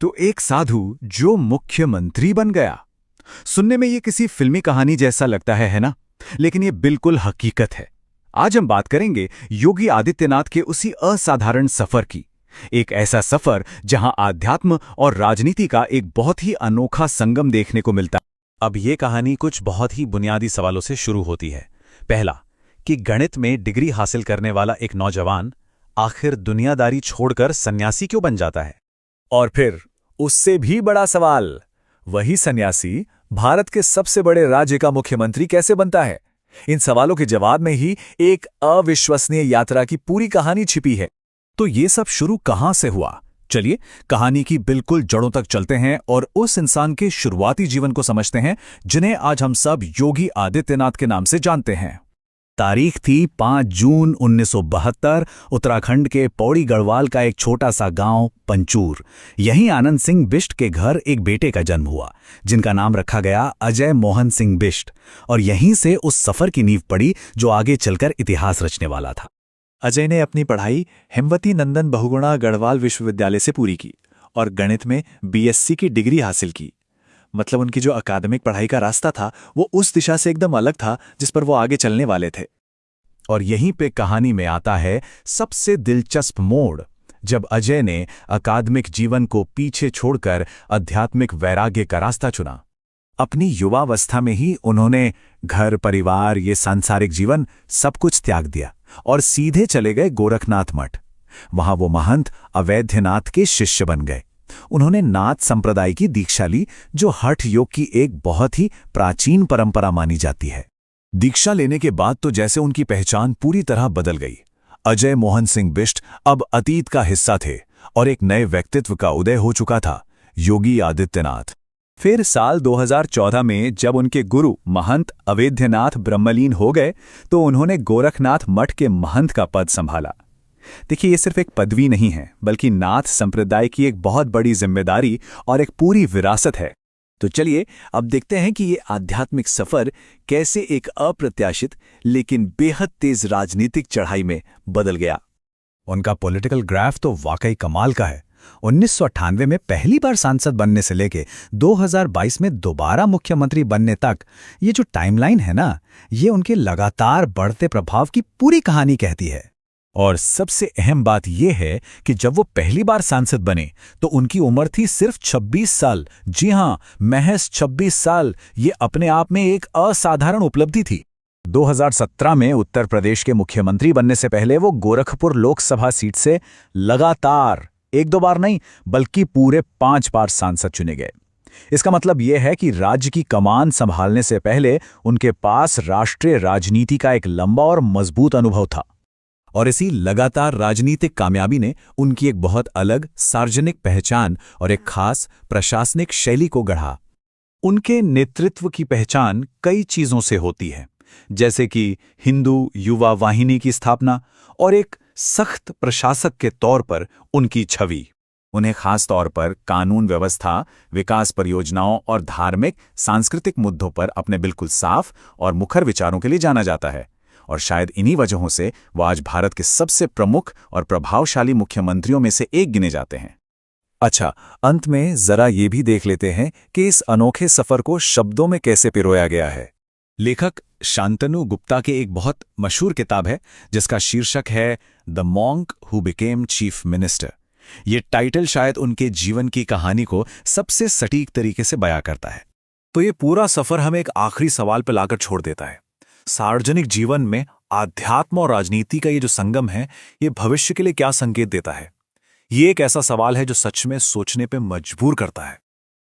तो एक साधु जो मुख्यमंत्री बन गया। सुनने में ये किसी फिल्मी कहानी जैसा लगता है ना? लेकिन ये बिल्कुल हकीकत है। आज हम बात करेंगे योगी आदित्यनाथ के उसी असाधारण सफर की। एक ऐसा सफर जहां आध्यात्म और राजनीति का एक बहुत ही अनोखा संगम देखने को मिलता है। अब ये कहानी कुछ बहुत ही बुनियादी सवालों से शुरू होती है। पहला, कि गणित में डिग्री हासिल करने वाला एक नौजवान आखिर दुनियादारी छोड़कर सन्यासी क्यों बन जाता है? और फिर उससे भी बड़ा सवाल, वही सन्यासी भारत के सबसे बड़े राज्य का मुख्यमंत्री कैसे बनता है? इन सवालों के जवाब में ही एक अविश्वसनीय यात्रा की पूरी कहानी छिपी है। तो ये सब शुरू कहां से हुआ? चलिए कहानी की बिल्कुल जड़ों तक चलते हैं और उस इंसान के शुरुआती जीवन को समझते हैं जिन्हें आज हम सब योगी आदित्यनाथ के नाम से जानते हैं। तारीख थी 5 जून 1972। उत्तराखंड के पौड़ी गढ़वाल का एक छोटा सा गांव पंचूर। यहीं आनंद सिंह बिष्ट के घर एक बेटे का जन्म हुआ जिनका नाम रखा गया अजय मोहन सिंह बिष्ट। और यहीं से उस सफर की नींव पड़ी जो आगे चलकर इतिहास रचने वाला था। अजय ने अपनी पढ़ाई हेमवती नंदन बहुगुणा गढ़वाल विश्वविद्यालय से पूरी की और गणित में बीएससी की डिग्री हासिल की। मतलब उनकी जो अकादमिक पढ़ाई का रास्ता था वो उस दिशा से एकदम अलग था जिस पर वो आगे चलने वाले थे। और यहीं पे कहानी में आता है सबसे दिलचस्प मोड़, जब अजय ने अकादमिक जीवन को पीछे छोड़कर आध्यात्मिक वैराग्य का रास्ता चुना। अपनी युवावस्था में ही उन्होंने घर परिवार ये सांसारिक जीवन सब कुछ त्याग दिया और सीधे चले गए गोरखनाथ मठ। वहां वो महंत अवैधनाथ के शिष्य बन गए। उन्होंने नाथ संप्रदाय की दीक्षा ली जो हठ योग की एक बहुत ही प्राचीन परंपरा मानी जाती है। दीक्षा लेने के बाद तो जैसे उनकी पहचान पूरी तरह बदल गई। अजय मोहन सिंह बिष्ट अब अतीत का हिस्सा थे और एक नए व्यक्तित्व का उदय हो चुका था, योगी आदित्यनाथ। फिर साल 2014 में जब उनके गुरु महंत अवैधनाथ ब्रह्मलीन हो गए तो उन्होंने गोरखनाथ मठ के महंत का पद संभाला। देखिए, ये सिर्फ एक पदवी नहीं है बल्कि नाथ संप्रदाय की एक बहुत बड़ी जिम्मेदारी और एक पूरी विरासत है। तो चलिए अब देखते हैं कि ये आध्यात्मिक सफर कैसे एक अप्रत्याशित लेकिन बेहद तेज राजनीतिक चढ़ाई में बदल गया। उनका पॉलिटिकल ग्राफ तो वाकई कमाल का है। 1998 में पहली बार सांसद बनने से लेके 2022 में दोबारा मुख्यमंत्री बनने तक ये जो टाइमलाइन है ना, ये उनके लगातार बढ़ते प्रभाव की पूरी कहानी कहती है। और सबसे अहम बात यह है कि जब वो पहली बार सांसद बने तो उनकी उम्र थी सिर्फ 26 साल। जी हां, महज 26 साल। ये अपने आप में एक असाधारण उपलब्धि थी। 2017 में उत्तर प्रदेश के मुख्यमंत्री बनने से पहले वो गोरखपुर लोकसभा सीट से लगातार एक दो बार नहीं बल्कि पूरे 5 बार सांसद चुने गए। इसका मतलब यह है कि राज्य की कमान संभालने से पहले उनके पास राष्ट्रीय राजनीति का एक लंबा और मजबूत अनुभव था। और इसी लगातार राजनीतिक कामयाबी ने उनकी एक बहुत अलग सार्वजनिक पहचान और एक खास प्रशासनिक शैली को गढ़ा। उनके नेतृत्व की पहचान कई चीजों से होती है, जैसे कि हिंदू युवा वाहिनी की स्थापना और एक सख्त प्रशासक के तौर पर उनकी छवि। उन्हें खास तौर पर कानून व्यवस्था, विकास परियोजनाओं और धार्मिक सांस्कृतिक मुद्दों पर अपने बिल्कुल साफ और मुखर विचारों के लिए जाना जाता है। और शायद इन्हीं वजहों से वो आज भारत के सबसे प्रमुख और प्रभावशाली मुख्यमंत्रियों में से एक गिने जाते हैं। अच्छा, अंत में जरा ये भी देख लेते हैं कि इस अनोखे सफर को शब्दों में कैसे पिरोया गया है। लेखक शांतनु गुप्ता के एक बहुत मशहूर किताब है जिसका शीर्षक है the monk who became chief minister. ये टाइटल शायद उनके जीवन की कहानी को सबसे सटीक तरीके से बयां करता है। तो ये पूरा सफर हमें एक आखिरी सवाल पर लाकर छोड़ देता है। सार्वजनिक जीवन में आध्यात्म और राजनीति का ये जो संगम है, ये भविष्य के लिए क्या संकेत देता है? ये एक ऐसा सवाल है जो सच में सोचने पे मजबूर करता है।